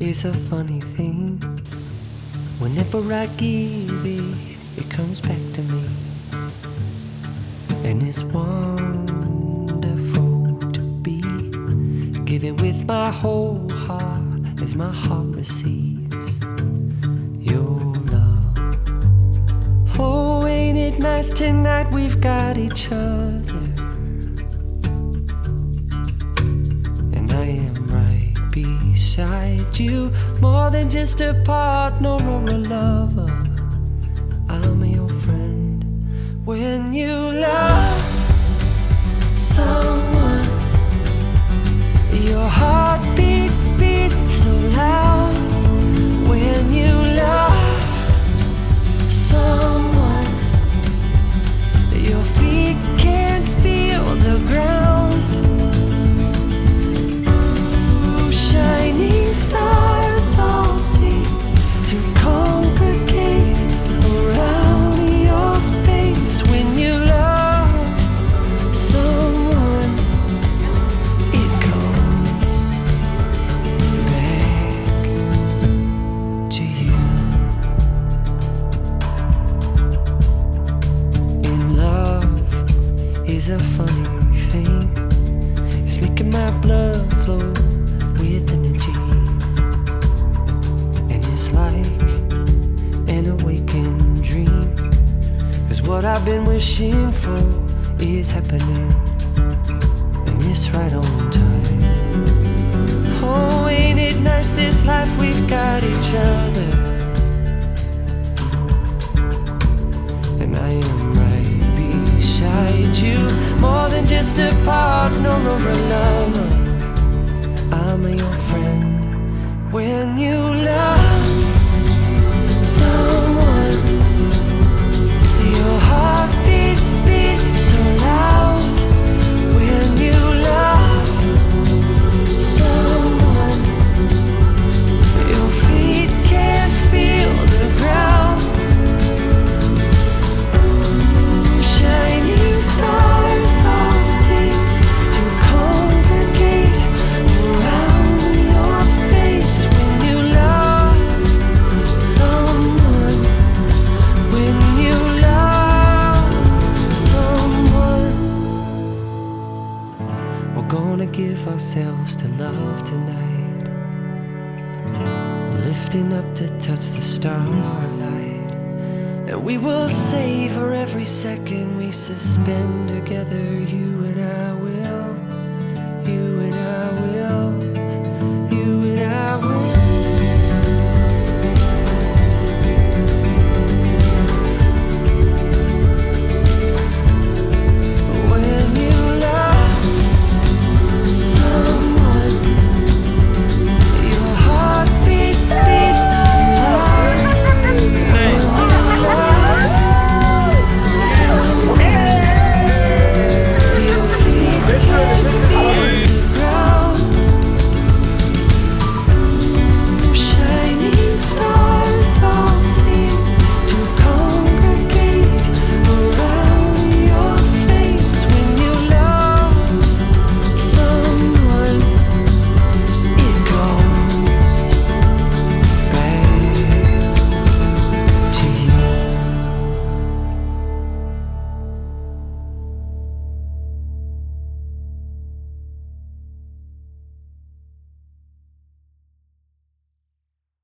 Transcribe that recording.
is a funny thing. Whenever I give it, it comes back to me. And it's wonderful to be giving with my whole heart as my heart receives your love. Oh, ain't it nice tonight we've got each other. And I am right beside you, more than just a partner or a lover. I'm your friend. When you love someone, your heart beat so loud. When you love someone, your feet can't feel the ground. Ooh, shining stars all seem to congregate around your face. When you love someone, it comes back to you. In love is a funny thing. It's making my blood flow with energy. And it's like an awakened dream. 'Cause what I've been wishing for is happening. And it's right on time. Oh, ain't it nice this life we've got each other. And I am right beside you, more than just a partner or a lover. I'm your friend. When you love someone, your heart beat so loud. When you love someone, your feet can't feel the ground. Shining stars all seem to congregate around your face. When you love someone, when you love someone, we're gonna give ourselves to love tonight, lifting up to touch the starlight. And we will savor every second we suspend together. You and I will, you and I will.